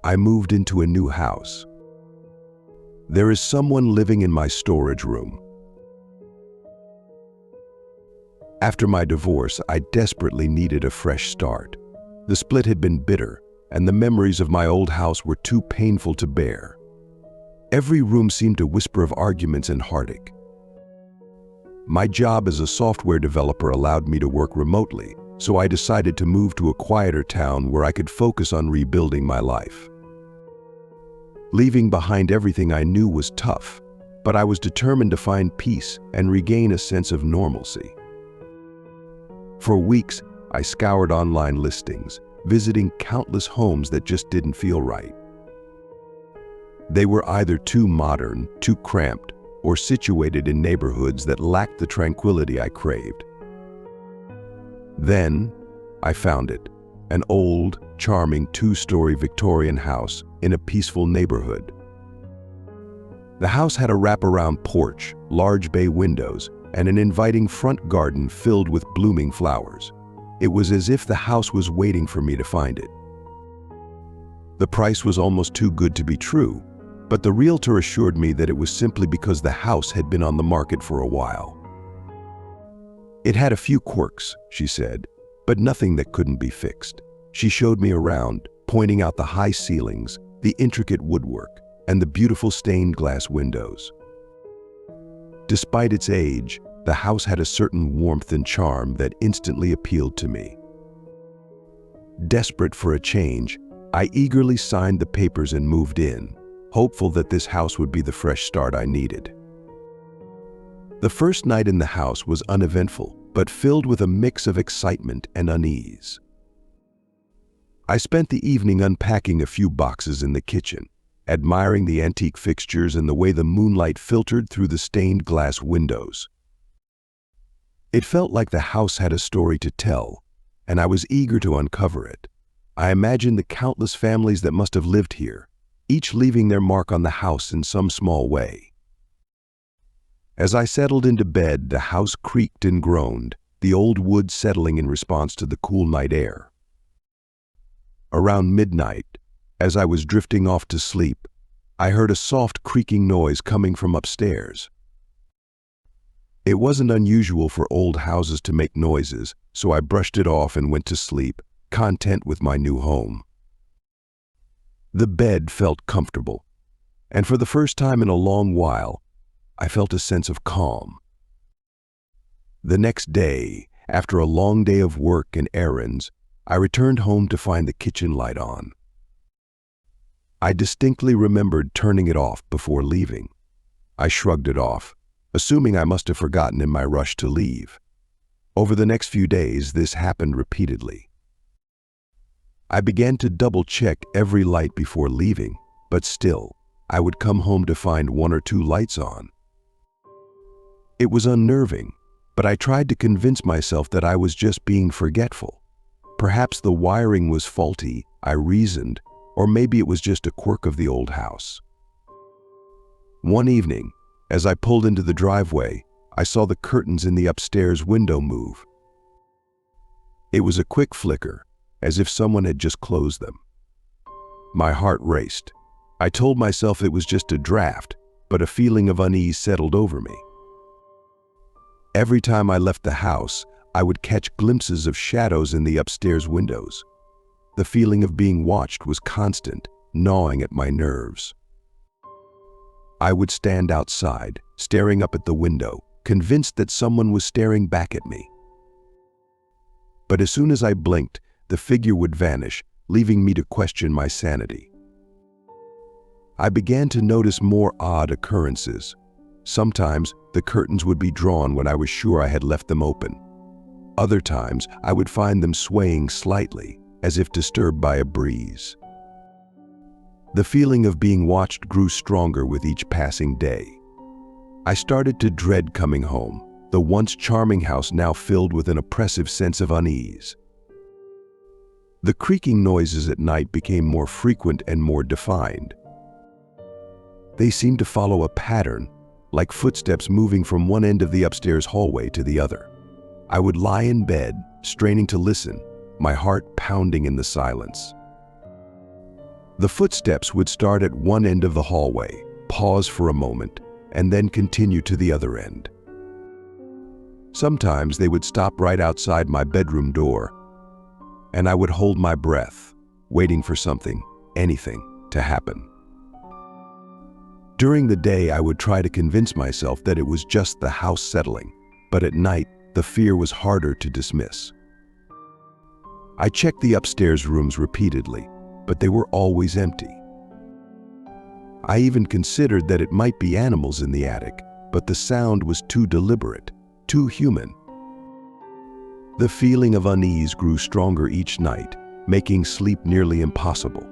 I moved into a new house. There is someone living in my storage room. After my divorce, I desperately needed a fresh start. The split had been bitter, and the memories of my old house were too painful to bear. Every room seemed to whisper of arguments and heartache. My job as a software developer allowed me to work remotely, so I decided to move to a quieter town where I could focus on rebuilding my life. Leaving behind everything I knew was tough, but I was determined to find peace and regain a sense of normalcy. For weeks, I scoured online listings, visiting countless homes that just didn't feel right. They were either too modern, too cramped, or situated in neighborhoods that lacked the tranquility I craved. Then, I found it, an old, charming two-story Victorian house in a peaceful neighborhood. The house had a wraparound porch, large bay windows, and an inviting front garden filled with blooming flowers. It was as if the house was waiting for me to find it. The price was almost too good to be true, but the realtor assured me that it was simply because the house had been on the market for a while. It had a few quirks, she said, but nothing that couldn't be fixed. She showed me around, pointing out the high ceilings, the intricate woodwork, and the beautiful stained glass windows. Despite its age, the house had a certain warmth and charm that instantly appealed to me. Desperate for a change, I eagerly signed the papers and moved in, hopeful that this house would be the fresh start I needed. The first night in the house was uneventful, but filled with a mix of excitement and unease. I spent the evening unpacking a few boxes in the kitchen, admiring the antique fixtures and the way the moonlight filtered through the stained glass windows. It felt like the house had a story to tell, and I was eager to uncover it. I imagined the countless families that must have lived here, each leaving their mark on the house in some small way. As I settled into bed, the house creaked and groaned, the old wood settling in response to the cool night air. Around midnight, as I was drifting off to sleep, I heard a soft creaking noise coming from upstairs. It wasn't unusual for old houses to make noises, so I brushed it off and went to sleep, content with my new home. The bed felt comfortable, and for the first time in a long while, I felt a sense of calm. The next day, after a long day of work and errands, I returned home to find the kitchen light on. I distinctly remembered turning it off before leaving. I shrugged it off, assuming I must have forgotten in my rush to leave. Over the next few days, this happened repeatedly. I began to double-check every light before leaving, but still, I would come home to find one or two lights on. It was unnerving, but I tried to convince myself that I was just being forgetful. Perhaps the wiring was faulty, I reasoned, or maybe it was just a quirk of the old house. One evening, as I pulled into the driveway, I saw the curtains in the upstairs window move. It was a quick flicker, as if someone had just closed them. My heart raced. I told myself it was just a draft, but a feeling of unease settled over me. Every time I left the house, I would catch glimpses of shadows in the upstairs windows. The feeling of being watched was constant, gnawing at my nerves. I would stand outside, staring up at the window, convinced that someone was staring back at me. But as soon as I blinked, the figure would vanish, leaving me to question my sanity. I began to notice more odd occurrences. Sometimes, the curtains would be drawn when I was sure I had left them open. Other times, I would find them swaying slightly, as if disturbed by a breeze. The feeling of being watched grew stronger with each passing day. I started to dread coming home, the once charming house now filled with an oppressive sense of unease. The creaking noises at night became more frequent and more defined. They seemed to follow a pattern, like footsteps moving from one end of the upstairs hallway to the other. I would lie in bed, straining to listen, my heart pounding in the silence. The footsteps would start at one end of the hallway, pause for a moment, and then continue to the other end. Sometimes they would stop right outside my bedroom door, and I would hold my breath, waiting for something, anything, to happen. During the day, I would try to convince myself that it was just the house settling, but at night, the fear was harder to dismiss. I checked the upstairs rooms repeatedly, but they were always empty. I even considered that it might be animals in the attic, but the sound was too deliberate, too human. The feeling of unease grew stronger each night, making sleep nearly impossible.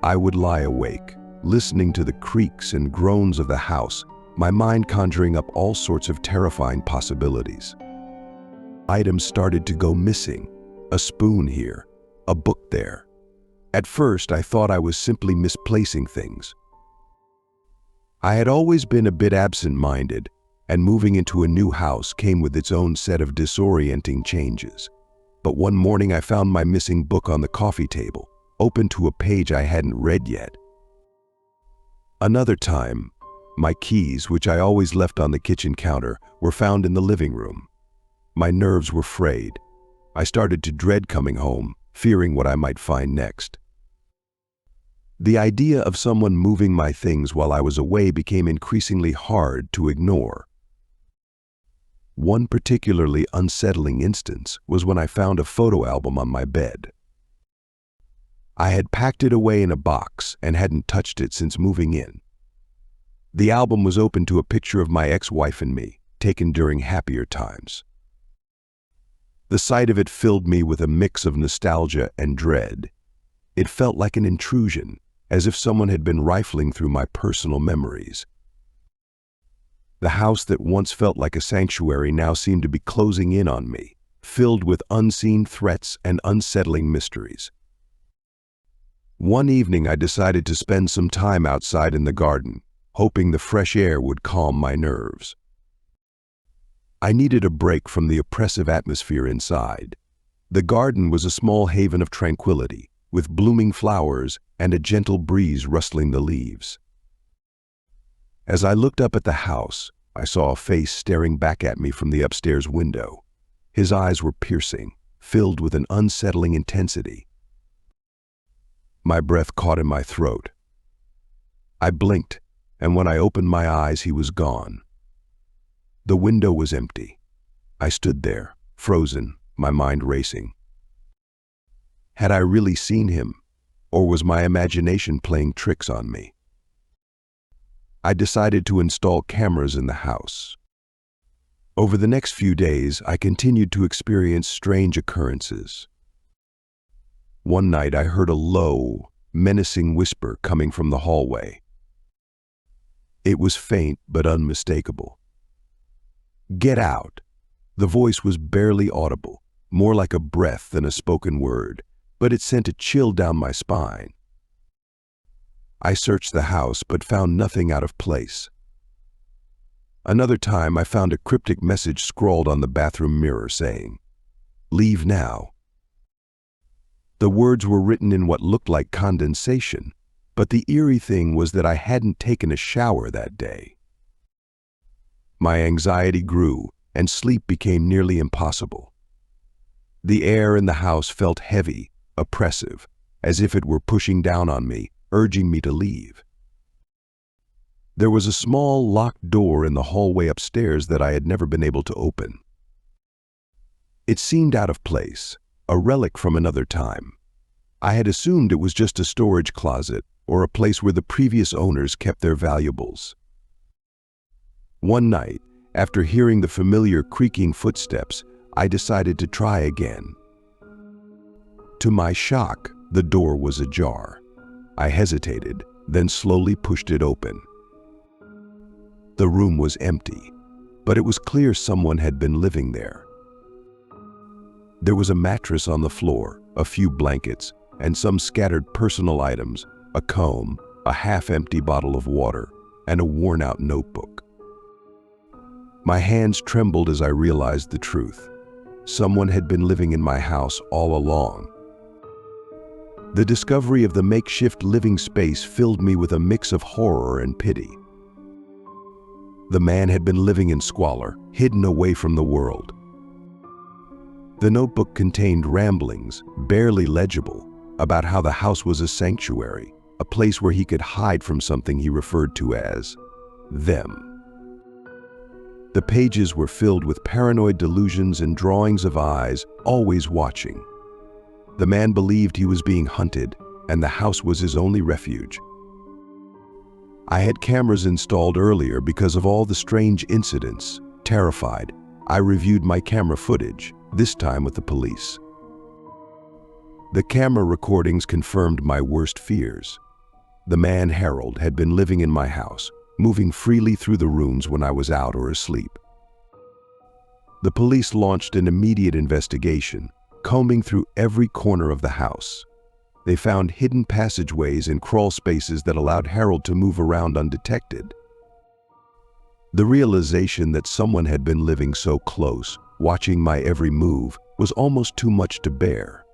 I would lie awake, listening to the creaks and groans of the house, my mind conjuring up all sorts of terrifying possibilities. Items started to go missing, a spoon here, a book there. At first, I thought I was simply misplacing things. I had always been a bit absent-minded, and moving into a new house came with its own set of disorienting changes. But one morning I found my missing book on the coffee table, open to a page I hadn't read yet. Another time, my keys, which I always left on the kitchen counter, were found in the living room. My nerves were frayed. I started to dread coming home, fearing what I might find next. The idea of someone moving my things while I was away became increasingly hard to ignore. One particularly unsettling instance was when I found a photo album on my bed. I had packed it away in a box and hadn't touched it since moving in. The album was open to a picture of my ex-wife and me, taken during happier times. The sight of it filled me with a mix of nostalgia and dread. It felt like an intrusion, as if someone had been rifling through my personal memories. The house that once felt like a sanctuary now seemed to be closing in on me, filled with unseen threats and unsettling mysteries. One evening I decided to spend some time outside in the garden, hoping the fresh air would calm my nerves. I needed a break from the oppressive atmosphere inside. The garden was a small haven of tranquility, with blooming flowers and a gentle breeze rustling the leaves. As I looked up at the house, I saw a face staring back at me from the upstairs window. His eyes were piercing, filled with an unsettling intensity. My breath caught in my throat. I blinked, and when I opened my eyes, he was gone. The window was empty. I stood there, frozen, my mind racing. Had I really seen him, or was my imagination playing tricks on me? I decided to install cameras in the house. Over the next few days, I continued to experience strange occurrences. One night I heard a low, menacing whisper coming from the hallway. It was faint but unmistakable. "Get out!" The voice was barely audible, more like a breath than a spoken word, but it sent a chill down my spine. I searched the house but found nothing out of place. Another time I found a cryptic message scrawled on the bathroom mirror saying, "Leave now." The words were written in what looked like condensation, but the eerie thing was that I hadn't taken a shower that day. My anxiety grew, and sleep became nearly impossible. The air in the house felt heavy, oppressive, as if it were pushing down on me, urging me to leave. There was a small locked door in the hallway upstairs that I had never been able to open. It seemed out of place, a relic from another time. I had assumed it was just a storage closet or a place where the previous owners kept their valuables. One night, after hearing the familiar creaking footsteps, I decided to try again. To my shock, the door was ajar. I hesitated, then slowly pushed it open. The room was empty, but it was clear someone had been living there. There was a mattress on the floor, a few blankets, and some scattered personal items, a comb, a half-empty bottle of water, and a worn-out notebook. My hands trembled as I realized the truth. Someone had been living in my house all along. The discovery of the makeshift living space filled me with a mix of horror and pity. The man had been living in squalor, hidden away from the world. The notebook contained ramblings, barely legible, about how the house was a sanctuary, a place where he could hide from something he referred to as them. The pages were filled with paranoid delusions and drawings of eyes, always watching. The man believed he was being hunted, and the house was his only refuge. I had cameras installed earlier because of all the strange incidents. Terrified, I reviewed my camera footage, this time with the police. The camera recordings confirmed my worst fears. The man Harold had been living in my house, moving freely through the rooms when I was out or asleep. The police launched an immediate investigation, combing through every corner of the house. They found hidden passageways and crawl spaces that allowed Harold to move around undetected. The realization that someone had been living so close, watching my every move, was almost too much to bear.